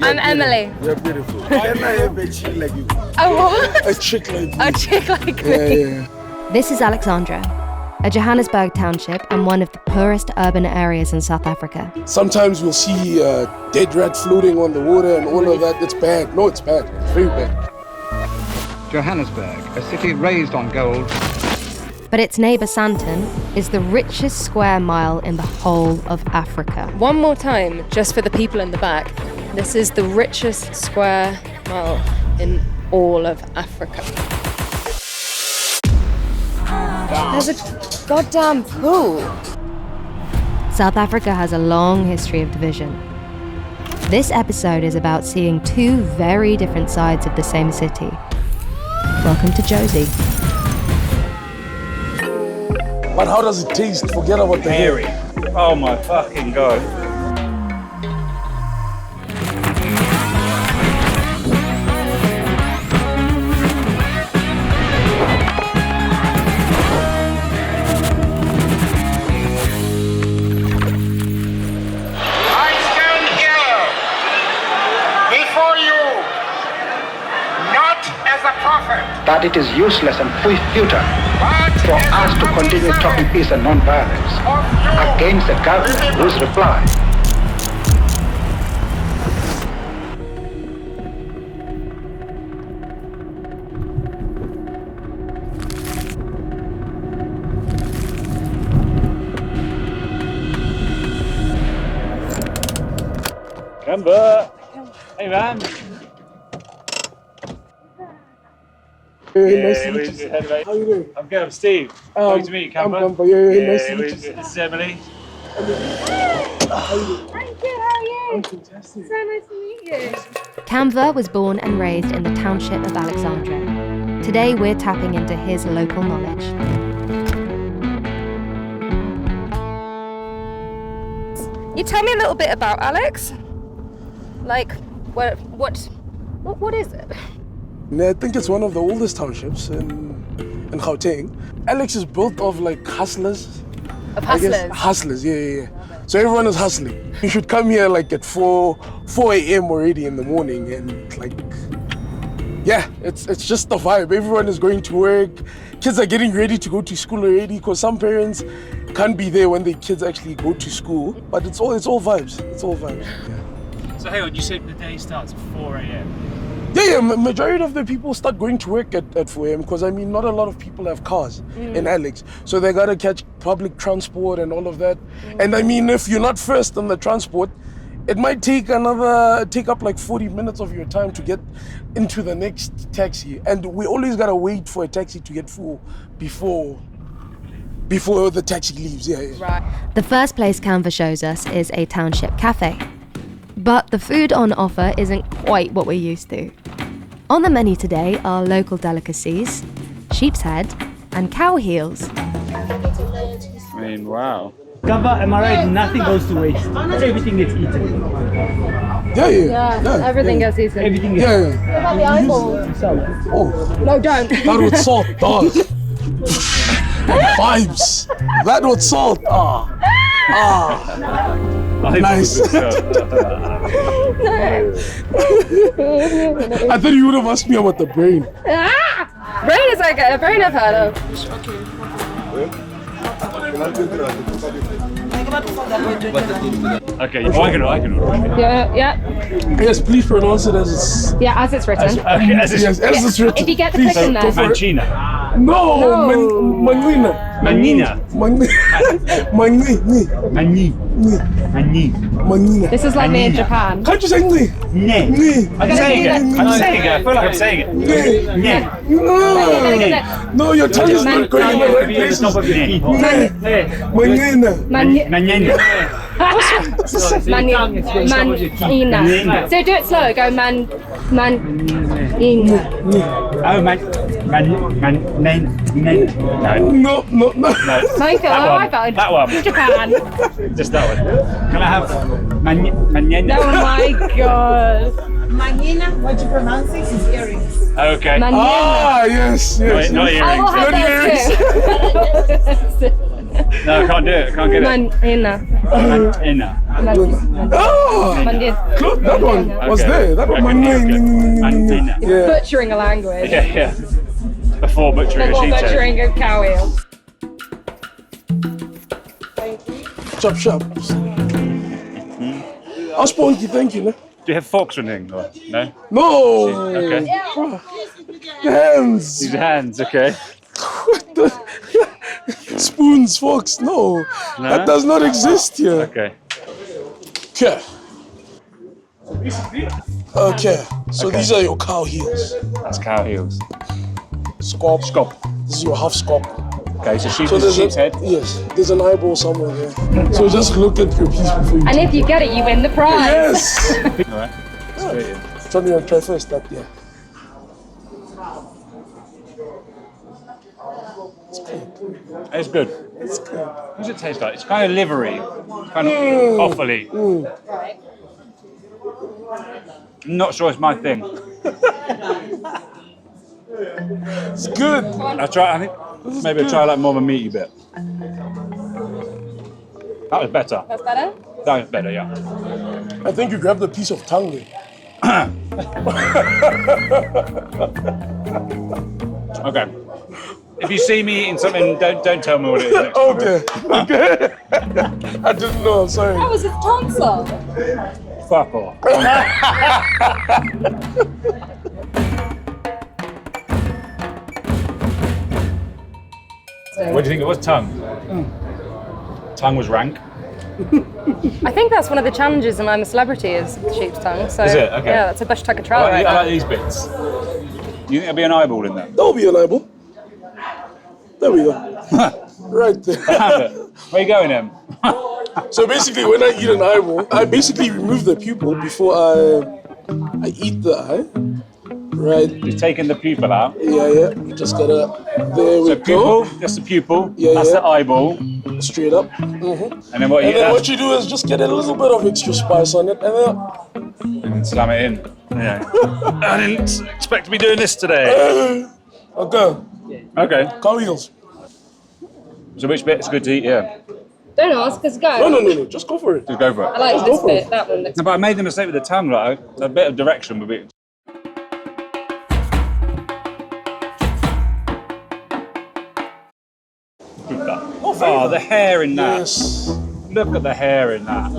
I'm Emily. You're beautiful. Can I have a chick like you? Oh, what? A chick like you. A chick like me. Yeah. This is Alexandra, a Johannesburg township and one of the poorest urban areas in South Africa. Sometimes we'll see dead rat floating on the water and all of that. It's bad. No, it's bad. It's very bad. Johannesburg, a city raised on gold. But its neighbour Sandton is the richest square mile in the whole of Africa. One more time, just for the people in the back. This is the richest square mile in all of Africa. There's a goddamn pool. South Africa has a long history of division. This episode is about seeing two very different sides of the same city. Welcome to Josie. But how does it taste? Forget about the Berry. Oh my fucking god. That it is useless and futile for us to continue talking peace and non-violence against the government whose reply. Kemba. Hey man. Hey, nice to meet you. How you doing? I'm good, I'm Steve. Nice to meet you, Kemba. I'm Kemba. Yeah, nice to meet you. This is Emily. I'm good, how are you? I'm fantastic. So nice to meet you. Kamva was born and raised in the township of Alexandra. Today we're tapping into his local knowledge. You tell me a little bit about Alex? Like, what is it? I think it's one of the oldest townships in Gauteng. Alex is built of like hustlers. Of hustlers? I guess, hustlers, yeah. So everyone is hustling. You should come here like at 4 a.m. already in the morning and like, yeah, it's just the vibe. Everyone is going to work. Kids are getting ready to go to school already because some parents can't be there when their kids actually go to school. But it's all vibes. It's all vibes. Yeah. So hang on, you said the day starts at 4 a.m. Yeah, majority of the people start going to work at 4 a.m. because, I mean, not a lot of people have cars in Alex. So they got to catch public transport and all of that. And, I mean, if you're not first on the transport, it might take up like 40 minutes of your time to get into the next taxi. And we always got to wait for a taxi to get full before the taxi leaves. Yeah. Right. The first place Canva shows us is a township cafe. But the food on offer isn't quite what we're used to. On the menu today are local delicacies, sheep's head, and cow heels. I mean, wow. Kava, am I right? Nothing goes to waste. Everything gets eaten. Yeah. Everything gets eaten. Everything gets Yeah. What about the eyeballs? Oh, No, don't. that with salt, dog. Vibes. That with salt. Nice. No. I thought you would have asked me about the brain. Brain is like a brain I've heard of. Okay, I can order. Yeah. Yes, please pronounce it as Yeah, as it's written. Okay, as it's written. If you get the Please, fish in there. Manchina. No. Manina. Manina. Manina. This is like me in Japan. Can't you say ni? Ne. I'm saying it. I feel like I'm saying it. Ne. No, your tongue is not going in the right places. Manina. Manina. So do it slow. Go manina. Oh, No. Michael, That one. Japan. Just that one. Can I have manina? Oh my god. Manina, what you pronounce it is earrings. Okay. Ah, yes. Not I will earrings. have those too. No, I can't do it. I can't get it. Manhina. Inner. Ah! Close, that one was Okay. there. That one. Manhina. Yeah. Butchering a language. Yeah. Before butchering a Before sheep's head. butchering a cow heel. Chop shop. I'll Spunky, thank you. No? Do you have forks or anything? Or? No? No. Okay. The hands. Use your hands, okay. What the? Spoons, forks. No. That does not exist here. Okay. Okay. Okay. So these are your cow heels. That's cow heels. Scop. Scop. This is your half scop. Okay, so So there's a sheep's head. Yes, there's an eyeball somewhere there. So just look at your piece before you. And if you get it, you win the prize. Yes. Alright. Straight in. Johnny, you want to try first? That yeah. It's good. It's good. What does it taste like? It's kind of livery. Kind of offally. I'm not sure it's my thing. It's good. I'll try, I think maybe I'll try like more of a meaty bit. That was better. That's better? That was better, yeah. I think you grabbed a piece of tongue there. Okay. If you see me eating something, don't tell me what it is next time. Okay. I didn't know. I'm sorry. That was his tonsil. Fuck off. What do you think it was? Tongue? Tongue was rank. I think that's one of the challenges in I'm a Celebrity is sheep's tongue. So Is it? Okay. yeah, that's a bush tucker I trial like, right I now. like these bits. Do you think there'll be an eyeball in there? That'll be an eyeball. There we go. Right there. Where you going, Em? So basically, when I eat an eyeball, I basically remove the pupil before I eat the eye. Right. You've taken the pupil out. Yeah. You just gotta. There we So go. pupil, that's the pupil. Yeah, That's yeah. the eyeball. Straight up. And then what And you then what you do is just get a little bit of extra spice on it, and then slam it in. Yeah. I didn't expect to be doing this today. okay. Okay. Cow heels. So which bit's good to eat? Yeah. Don't ask, because go. No. Just go for it. Just go for I it. like Just this go for bit, it. that one. Looks No, but I made the mistake with the tongue. Like a bit of direction would be. Oh, the hair in that. Yes. Look at the hair in that.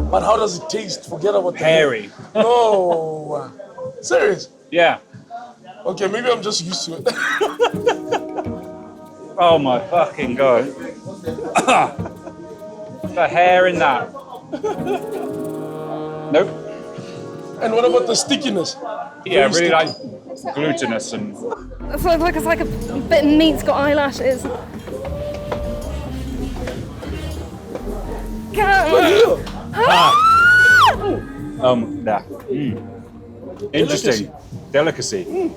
But how does it taste? Forget about the Hairy. No. Serious? Yeah. Okay, maybe I'm just used to it. Oh my fucking god. The hair in that. Nope. And what about the stickiness? Yeah, Very really sticky. like glutinous and. it's like a bit of meat's got eyelashes. Yeah. Interesting. Delicacy.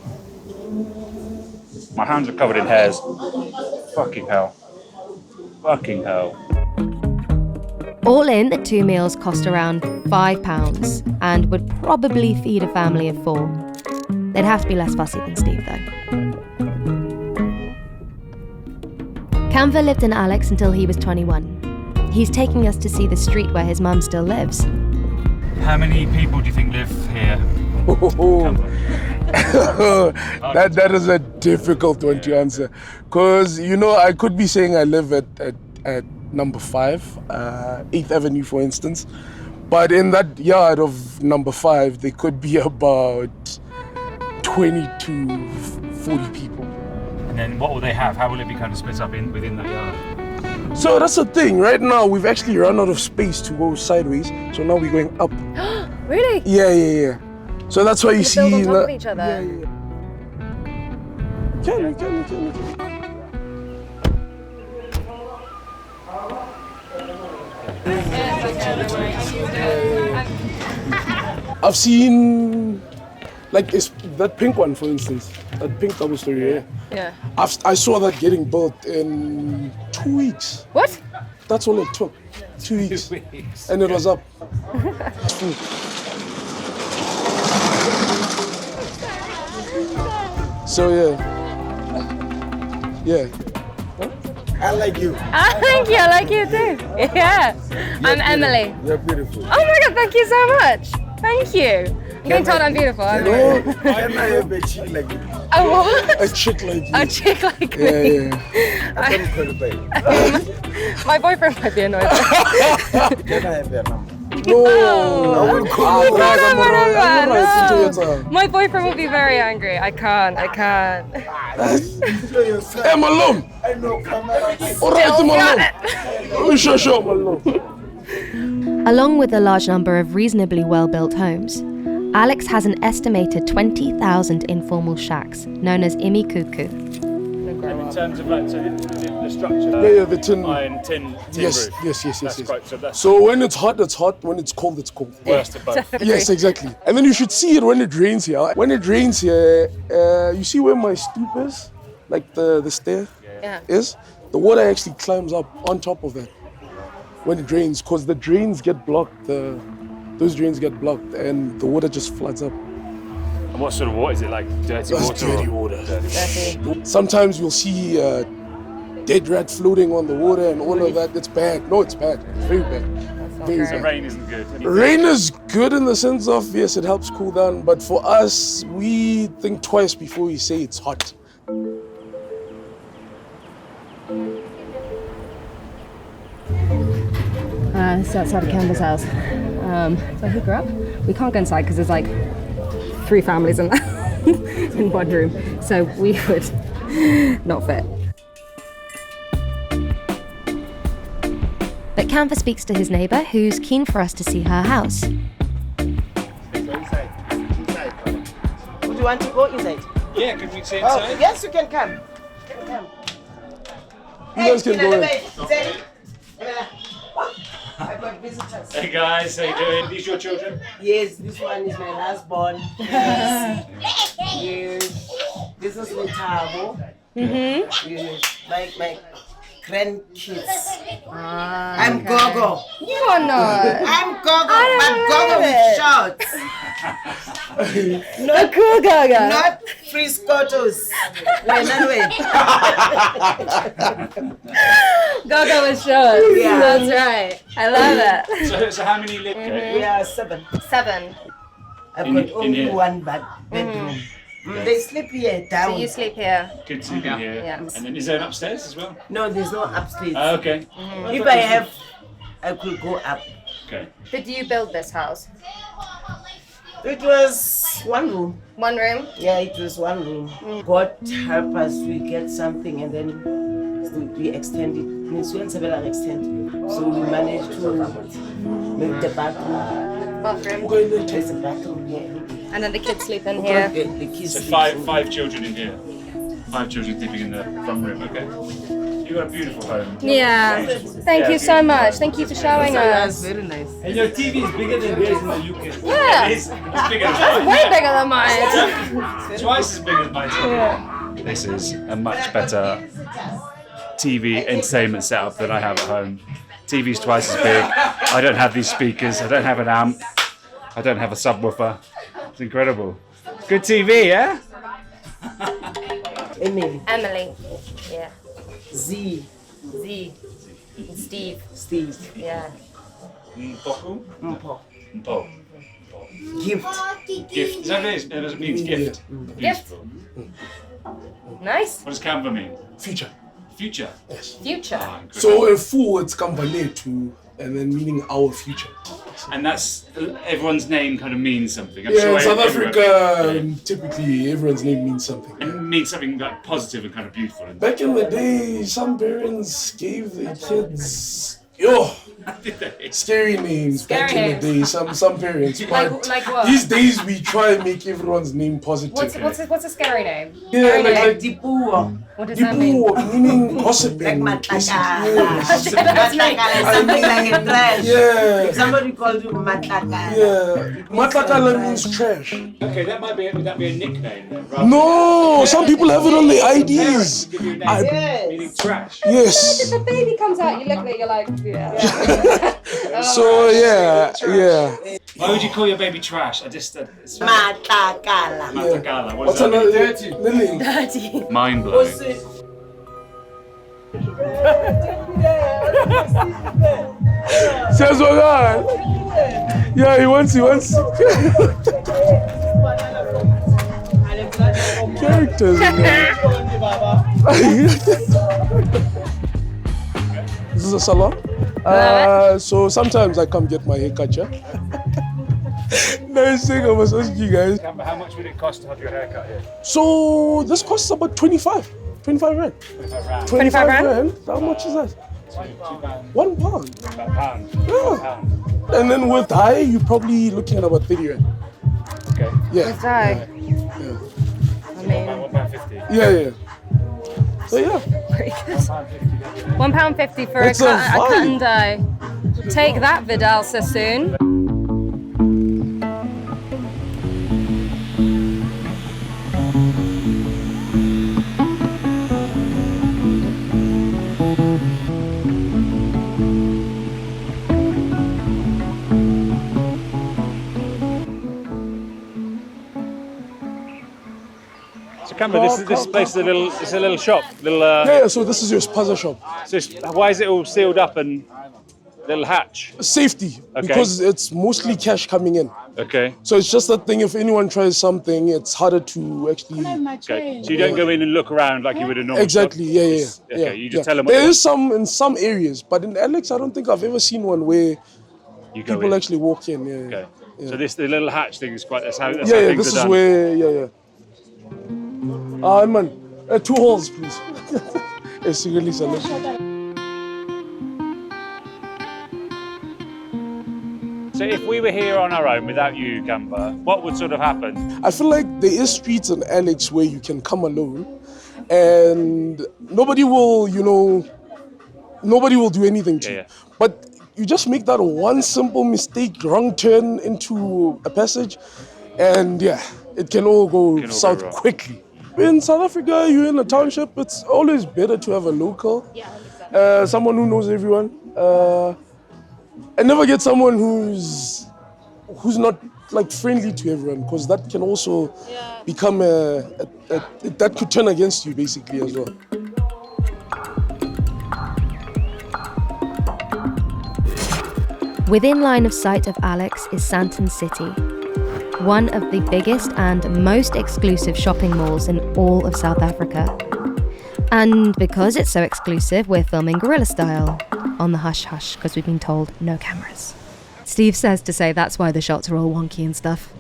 My hands are covered in hairs. Fucking hell. Fucking hell. All in, the 2 meals cost around £5 and would probably feed a family of 4. They'd have to be less fussy than Steve, though. Canva lived in Alex until he was 21. He's taking us to see the street where his mum still lives. How many people do you think live here? That is a difficult one to answer. Because, I could be saying I live at number 5, 8th Avenue, for instance. But in that yard of number 5, there could be about 20 to 40 people. And then what will they have? How will it be kind of split up within that yard? So that's the thing. Right now, we've actually run out of space to go sideways. So now we're going up. Really? Yeah. So that's why you see. Build on top of each other. Yeah. Can. I've seen, it's that pink one, for instance. That pink double story. Yeah. I saw that getting built in 2 weeks. What? That's all it took. 2 weeks. And it was up. So yeah. I like you. Thank you. I like you too. Yeah. I'm Emily. You're beautiful. Oh my God! Thank you so much. Thank you. I'm getting told I'm beautiful. Can I have a chick like you? Oh, what? A chick like you. A chick like me. Yeah. I can't call you baby. My boyfriend might be annoyed. Can I have your number? No. I will call you back. I'm alright. No. My boyfriend will be very angry. I can't. Hey, Malone. I know camera. Alright, Malone. Sure, Malone. Along with a large number of reasonably well-built homes, Alex has an estimated 20,000 informal shacks, known as imikuku. In terms of like, so the structure. Yeah, the tin. Iron tin Yes, roof. yes. That's quite, so that's So when it's hot, it's hot. When it's cold, it's cold. worst of both. Yes, exactly. And then you should see it when it rains here. When it rains here, you see where my stoop is? Like the stair is? The water actually climbs up on top of that when it rains, because the drains get blocked. Those drains get blocked and the water just floods up. And what sort of water is it? Like dirty That's water? dirty water. Sometimes you'll see dead rat floating on the water and all of that. It's bad. No, it's bad. It's very bad. Very So bad. rain isn't good. Rain is good in the sense of, yes, it helps cool down, but for us, we think twice before we say it's hot. This is outside of Canva's house. So he grew up. We can't go inside because there's like 3 families in there in one room. So we would not fit. But Canva speaks to his neighbour, who's keen for us to see her house. Would you want to go inside? Yeah, could we see Oh, inside? yes, you can come. Come. You guys can go in. I've got visitors. Hey guys, how you doing? These your children? Yes, this one is my last born. Yes. This is Litabo. Yes. My grandkids. I'm Gogo. You are not. I'm Gogo, but Gogo with shorts. A cool gaga. Not free scotos. Gaga with shorts. Yeah. That's right. I love it. So how many live here? We are 7. 7. I've In- got in only here? one bedroom. They sleep here down. So you sleep here. Kids sleeping here. Yeah. And then is there an upstairs as well? No, there's no upstairs. Okay. If I have, I could go up. Okay. Did you build this house? It was 1 room. 1 room? Yeah, it was 1 room. God help us, we get something and then we extend it. Means we extend. So we managed to make the bathroom. Bathroom. There's a bathroom here. And then the kids sleep in here. The kids So sleep five children in here. 5 children sleeping in the front room. Okay. You got a beautiful home. Yeah. Thank you so much. Thank you for showing That's us. very nice. And your TV is bigger than theirs in the UK. Yeah. It's bigger than That's mine. way bigger than mine. Twice as big as my TV. This is a much better TV entertainment setup than I have at home. TV's twice as big. I don't have these speakers. I don't have an amp. I don't have a subwoofer. It's incredible. Good TV, yeah? Emily. Emily. Yeah. Z. Z. And Steve. Steve. Yeah. Mpoku? Mpo. Mpo. Gift. Gift. Is that what it is? It means gift. Beautiful. Nice. What does Canva mean? Future. Future. Yes. Future. Ah, incredible. So in full, it's Kambaletu, and then meaning our future. And that's everyone's name kind of means something. I'm Yeah, sure in South everyone- Africa, typically everyone's name means something. It means something like positive and kind of beautiful. Back in the day, some parents gave their kids scary names. Back Scary in the day, some parents. But Like what? these days, we try and make everyone's name positive. What's a scary name? Yeah, Scary name. like Dipuo. What does that mean? Dipuo, meaning gossiping. Like Matlakala. Yes. Matlakala, something like a trash. Yeah. If somebody called you Matlakala. Yeah. Matlakala means trash. Okay, would that be a nickname then? rather No, some people have it on their IDs. Give you a name, I- meaning trash. Yes. If a baby comes out, you look at it, you're like, yeah. So yeah. Why would you call your baby trash? It's Matlakala. Matakala. What What's does that another mean? Lily. Mind blowing. Says what? Yeah, he wants. Characters. This is a salon. So sometimes I come get my hair cut, yeah? Nice thing I was asking you guys. How much would it cost to have your hair cut here? So this costs about 25 rand. 25 rand? How much is that? £1. £1. About £1. Yeah. And then with dye, you're probably looking at about 30 rand. Okay. Yeah. With dye. Yeah. I mean, £1.50. Yeah. So yeah. pretty good. £1.50 for a It's a cut vibe. and dye. Take that, Vidal Sassoon. So Camber, this place is a little shop. Yeah, so this is your spaza shop. So why is it all sealed up and little hatch? Safety, Okay. because it's mostly cash coming in. Okay. So it's just that thing, if anyone tries something, it's harder to actually... Okay. So you don't go in and look around like you would a normal Exactly, shop? yeah. Okay, you just tell them what There you is some in some areas, but in Alex, I don't think I've ever seen one where You go people in. actually walk in. Yeah. Okay. Yeah. So the little hatch thing is that's how Yeah, things this are is done. where, man, 2 holes, please. It's secretly salad. So if we were here on our own without you, Camber, what would sort of happen? I feel like there is streets in Alex where you can come alone and nobody will do anything to you. Yeah. But you just make that one simple mistake, wrong turn into a passage, and it can all go south wrong. quickly. In South Africa, you're in a township, it's always better to have a local, someone who knows everyone. And never get someone who's not like friendly to everyone, because that can also become that could turn against you basically as well. Within line of sight of Alex is Sandton City, one of the biggest and most exclusive shopping malls in all of South Africa. And because it's so exclusive, we're filming guerrilla style on the hush-hush, because we've been told no cameras. Steve says to say that's why the shots are all wonky and stuff.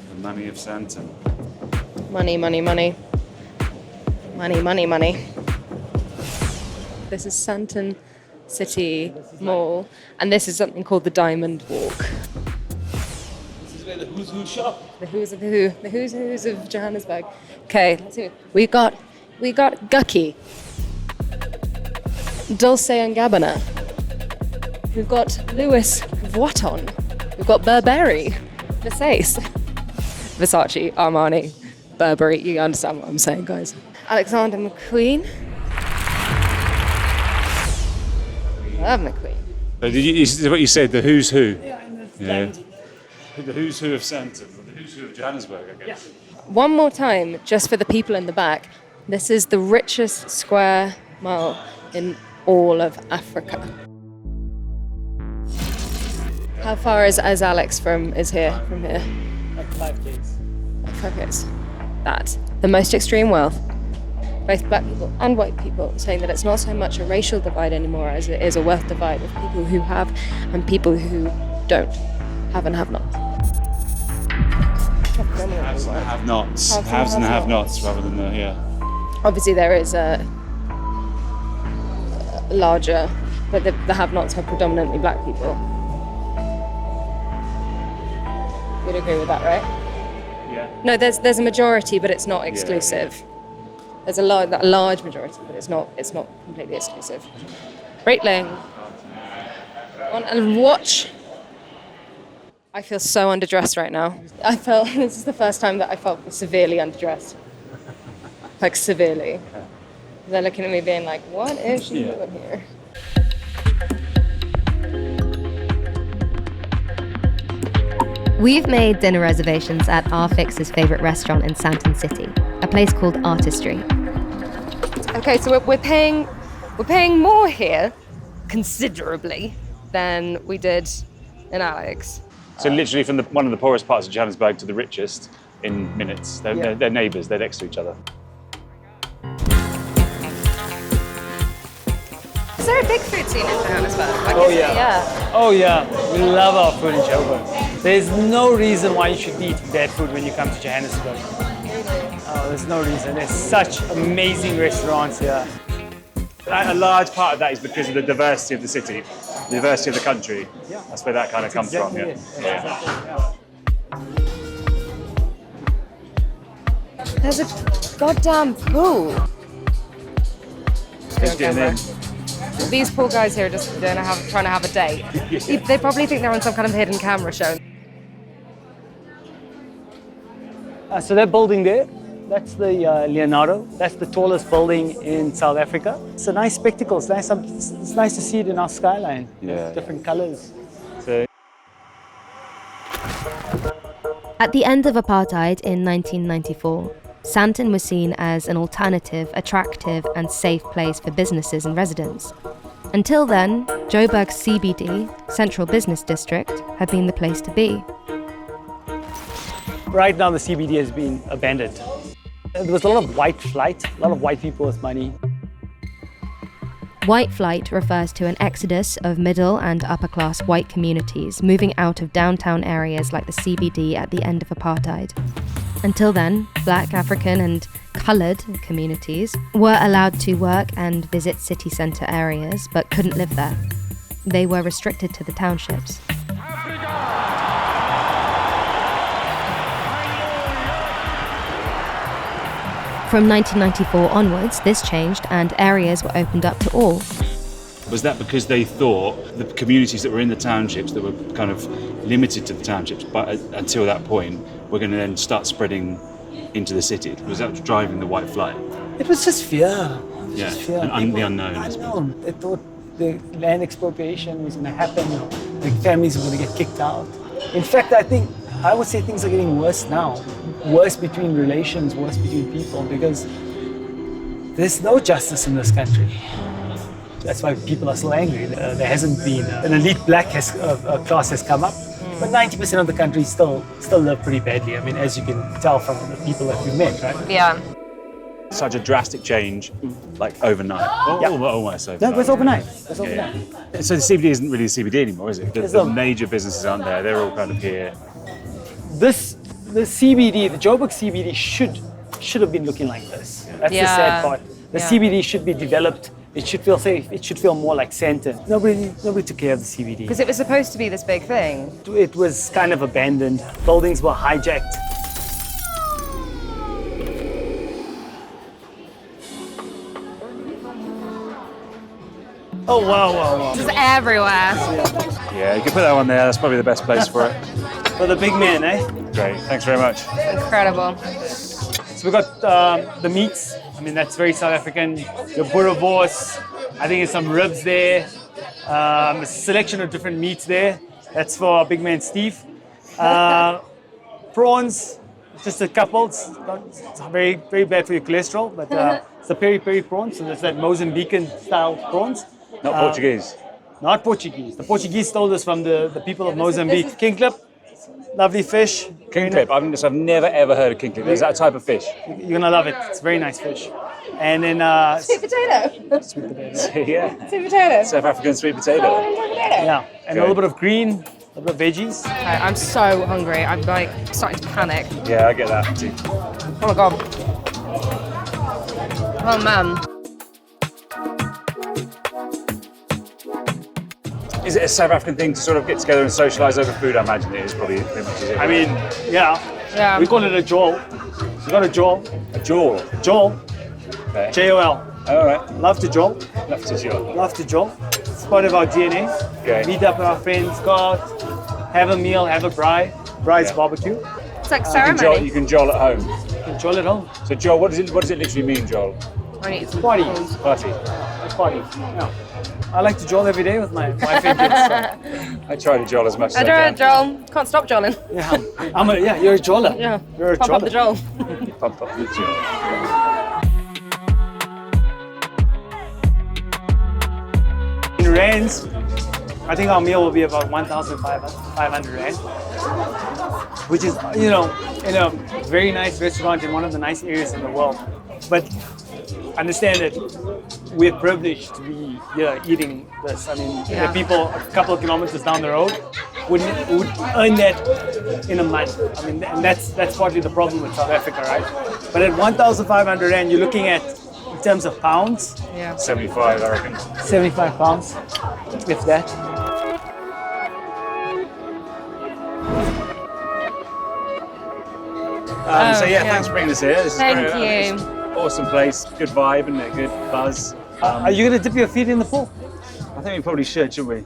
The money of Sandton. Money, money, money. Money, money, money. This is Sandton City Mall, and this is something called the Diamond Walk. This is where the who's who shop. The who's of the who, the who's who's of Johannesburg. Okay, let's see. We got Gucky, Dulce and Gabbana. We've got Louis Vuitton. We've got Burberry, Versace, Versace, Armani, Burberry. You understand what I'm saying, guys? Alexandra McQueen. Love McQueen. So this is what you said, the who's who? Yeah. The who's who of Sandton, or the who's who of Johannesburg, I guess. One more time, just for the people in the back. This is the richest square mile in all of Africa. How far is Alex from here? Like 5 days. 5 years. That the most extreme wealth, both black people and white people, saying that it's not so much a racial divide anymore as it is a wealth divide of people who have and people who don't have and have not. Haves and have-nots. Haves and have-nots rather than Obviously there is a larger, but the have-nots are predominantly black people. You'd agree with that, right? Yeah. No, there's a majority, but it's not exclusive. There's a large majority, but it's not completely exclusive. Breitling. And watch. I feel so underdressed right now. This is the first time that I felt severely underdressed. Like severely. They're looking at me being like, what is she doing here? We've made dinner reservations at our fix's favourite restaurant in Sandton City, a place called Artistry. Okay, so we're paying We're paying more here, considerably, than we did in Alex. So literally from one of the poorest parts of Johannesburg to the richest in minutes. They're neighbours, they're next to each other. Is there a big food scene in Johannesburg? Oh yeah, we love our food in Joburg. There's no reason why you should eat bad food when you come to Johannesburg. Oh, there's no reason. There's such amazing restaurants here. A large part of that is because of the diversity of the city, the diversity of the country. Yeah. That's where that kind of comes from. Yeah. There's a goddamn pool. Just getting in. These poor guys here are just trying to have a date. They probably think they're on some kind of hidden camera show. So that building there, that's the Leonardo. That's the tallest building in South Africa. It's a nice spectacle. It's nice to see it in our skyline. Yeah. Different colors. So, At the end of apartheid in 1994, Sandton was seen as an alternative, attractive and safe place for businesses and residents. Until then, Joburg's CBD, Central Business District, had been the place to be. Right now the CBD has been abandoned. There was a lot of white flight, a lot of white people with money. White flight refers to an exodus of middle and upper class white communities moving out of downtown areas like the CBD at the end of apartheid. Until then, Black, African and coloured communities were allowed to work and visit city centre areas but couldn't live there. They were restricted to the townships. From 1994 onwards, this changed and areas were opened up to all. was that because they thought the communities that were in the townships that were kind of limited to the townships, but until that point, were going to then start spreading into the city? Was that driving the white flight? It was just fear. Yeah, Just fear. the unknown. I suppose. Unknown. They thought the land expropriation was going to happen, the families were going to get kicked out. In fact, I would say things are getting worse now. Worse between relations, worse between people, because there's no justice in this country. That's why people are so angry. There hasn't been an elite black class has come up, but 90% of the country still live pretty badly. I mean, as you can tell from the people that we met, right? Yeah. Such a drastic change, like overnight. Almost overnight. No, it was overnight. So the CBD isn't really the CBD anymore, is it? The major businesses aren't there. They're all kind of here. The CBD, the Joburg CBD should have been looking like this. That's the sad part. The CBD should be developed. It should feel safe. It should feel more like Sandton. Nobody took care of the CBD. Because it was supposed to be this big thing. It was kind of abandoned. Buildings were hijacked. Oh, wow. This is everywhere. Yeah, you can put that one there. That's probably the best place for it. For the big man, eh? Great. Thanks very much. Incredible. So we've got the meats. I mean, that's very South African. Your boerewors. I think there's some ribs there. A selection of different meats there. That's for our big man, Steve. Prawns, just a couple. It's very, very bad for your cholesterol, but it's the peri-peri prawns. So that's that Mozambican style prawns. Not Portuguese. Not Portuguese. The Portuguese stole this from the people of Mozambique. King clip, lovely fish. King clip. I've never ever heard of king clip. Is that a type of fish? You're gonna love it. It's very nice fish. And then Sweet potato. sweet potato. Yeah. Sweet potato. South African sweet potato. Yeah, and a little bit of green, a little bit of veggies. I'm so hungry. I'm like starting to panic. Yeah, I get that too. Oh my god. Oh man. Is it a South African thing to sort of get together and socialise over food? I imagine it is probably. I mean, yeah. We call it a jol. You got a jol. A jol. Jol. Okay. J-O-L. All right. Love to jol. Love to jol. Love to jol. It's part of our DNA. Okay. Meet up with our friends, go out, have a meal, have a braai. Braai's barbecue. It's like ceremony. You can jol at home. You can jol at home. So jol, what does it literally mean, jol? I need some Party. Party. Party. Yeah. I like to jol every day with my wife and kids. I try to jol as much as I I can. don't Joel. Can't stop jolling. Yeah. You're a joller. Yeah. You're a Pump joller. up the Joel. Pump up the jol. rands, I think our meal will be about 1,500 rand, which is, you know, in a very nice restaurant in one of the nice areas in the world. But understand that we're privileged to be here eating this. I mean, the people a couple of kilometers down the road would earn that in a month. I mean, and that's partly the problem with South Africa, right? But at 1,500 rand, you're looking at, in terms of pounds, 75, I reckon. 75 pounds, if that. So yeah, thanks for bringing us here. This is Thank great. you. It's an awesome place, good vibe and a good buzz. Are you going to dip your feet in the pool? I think we probably should, shouldn't we?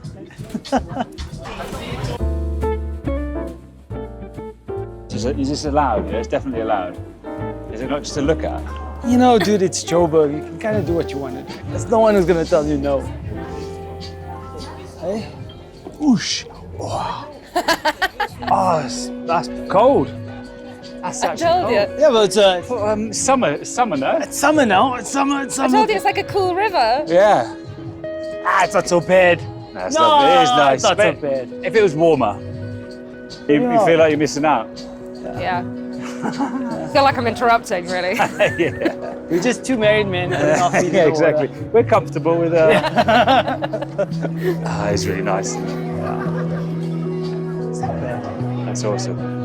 Is this allowed? Yeah, it's definitely allowed. Is it not just to look at? You know, dude, it's Joburg. You can kind of do what you want to do. There's no one who's going to tell you no. Hey? Whoosh. Oh, that's cold. That's I told you. Yeah, but it's Summer, no? it's summer now. It's summer. It's I summer. told you it's like a cool river. Yeah. It's not so bad. No, it's lovely. It is nice. It's not so But bad. if it was warmer, you feel like you're missing out. Yeah. I feel like I'm interrupting, really. Yeah. We're just two married men. Yeah, exactly. We're comfortable with it's really nice. That's awesome.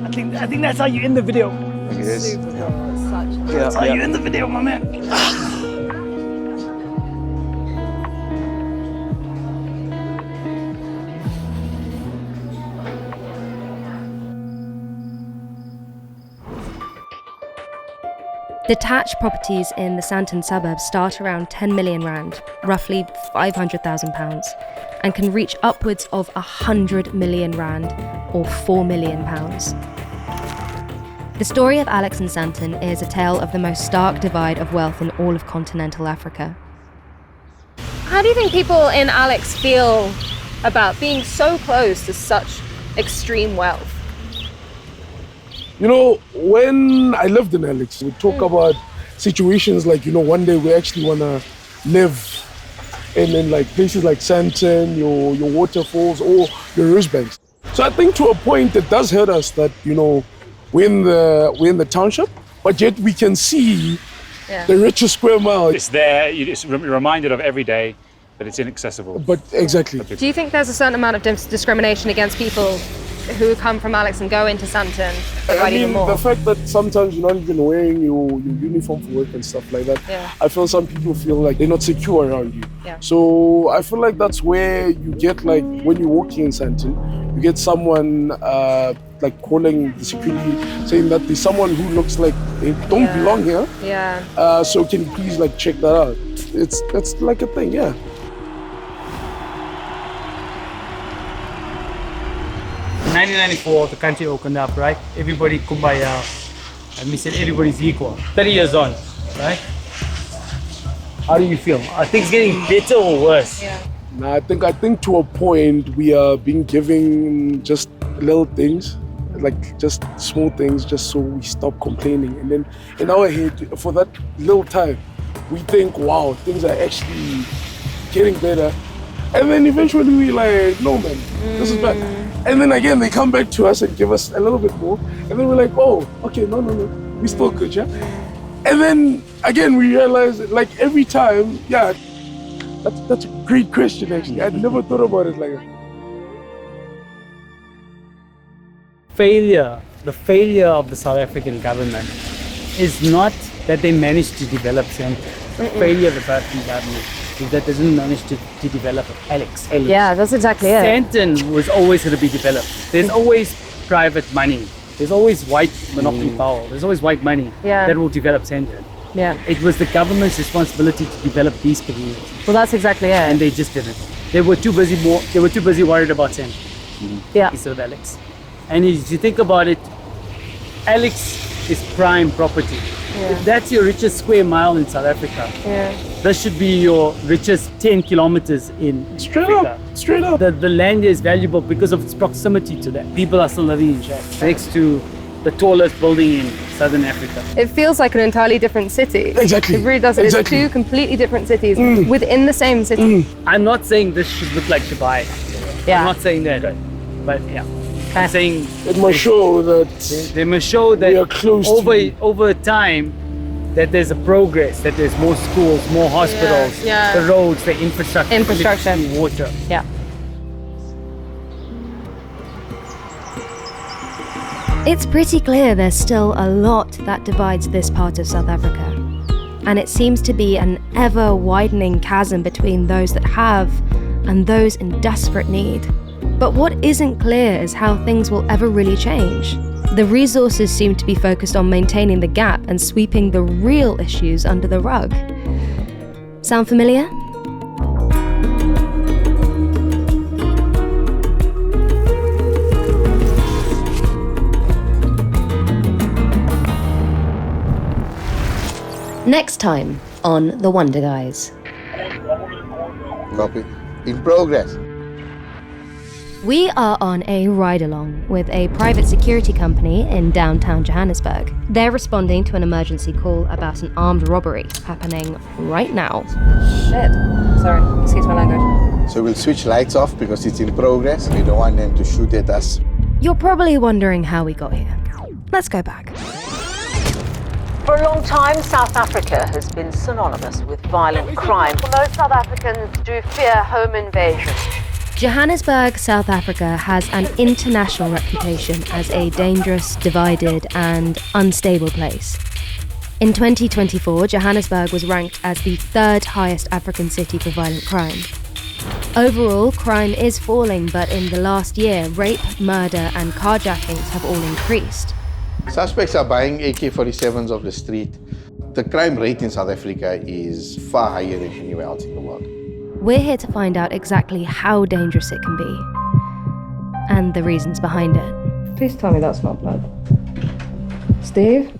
I think that's how you end the video. I think it is. That's how you end the video, my man. Detached properties in the Sandton suburbs start around 10 million rand, roughly £500,000, and can reach upwards of 100 million rand, or £4 million. The story of Alex and Sandton is a tale of the most stark divide of wealth in all of continental Africa. How do you think people in Alex feel about being so close to such extreme wealth? You know, when I lived in Alex, we talk about situations like, you know, one day we actually want to live in like places like Sandton, your waterfalls, or your rosebanks. So I think to a point it does hurt us that, you know, we're in the township, but yet we can see the richest square mile. It's there. You're reminded of every day, but it's inaccessible. But exactly. Do you think there's a certain amount of discrimination against people who come from Alex and go into Sandton? I mean, the fact that sometimes you're not even wearing your uniform for work and stuff like that, I feel some people feel like they're not secure around you. Yeah. So I feel like that's where you get, like, when you're walking in Sandton, you get someone like calling the security, saying that there's someone who looks like they don't belong here. Yeah. So can you please like check that out? It's like a thing, yeah. In 1994, the country opened up, right? Everybody kumbaya. And we said everybody's equal. 30 years on, right? How do you feel? Are things getting better or worse? Yeah. Nah, I think to a point we are being given just little things, like just small things, just so we stop complaining. And then in our head, for that little time, we think, wow, things are actually getting better. And then eventually we like, no man, this is bad. And then again, they come back to us and give us a little bit more. And then we're like, oh, okay, no, we still good, yeah? And then again, we realize, like every time, yeah, that's a great question actually. I'd never thought about it like that. The failure of the South African government is not that they managed to develop Sandton. The failure of the South African government is that they didn't manage to develop Alex. Yeah, that's exactly it. Sandton was always going to be developed. There's always private money. There's always white monopoly power. There's always white money that will develop Sandton. Yeah. It was the government's responsibility to develop these communities. Well, that's exactly it. And they just didn't. They were too busy worried about Sandton instead of Alex. And if you think about it, Alex is prime property. Yeah. If that's your richest square mile in South Africa, this should be your richest 10 kilometers in Africa. Straight up. The land is valuable because of its proximity to that. People are still living in shacks next to the tallest building in Southern Africa. It feels like an entirely different city. Exactly. It really does. Exactly. It's two completely different cities within the same city. I'm not saying this should look like Dubai. Yeah. I'm not saying that. But yeah. I'm saying It must show that they must show that we are close over time that there's a progress, that there's more schools, more hospitals, the roads, the infrastructure, electricity, water. Yeah. It's pretty clear there's still a lot that divides this part of South Africa. And it seems to be an ever-widening chasm between those that have and those in desperate need. But what isn't clear is how things will ever really change. The resources seem to be focused on maintaining the gap and sweeping the real issues under the rug. Sound familiar? Next time on The Wonder Guys. Copy. In progress. We are on a ride-along with a private security company in downtown Johannesburg. They're responding to an emergency call about an armed robbery happening right now. Shit. Sorry, excuse my language. So we'll switch lights off because it's in progress. We don't want them to shoot at us. You're probably wondering how we got here. Let's go back. For a long time, South Africa has been synonymous with violent crime. Most South Africans do fear home invasion. Johannesburg, South Africa has an international reputation as a dangerous, divided and unstable place. In 2024, Johannesburg was ranked as the third highest African city for violent crime. Overall, crime is falling, but in the last year, rape, murder and carjackings have all increased. Suspects are buying AK-47s off the street. The crime rate in South Africa is far higher than anywhere else in the world. We're here to find out exactly how dangerous it can be and the reasons behind it. Please tell me that's not blood. Steve?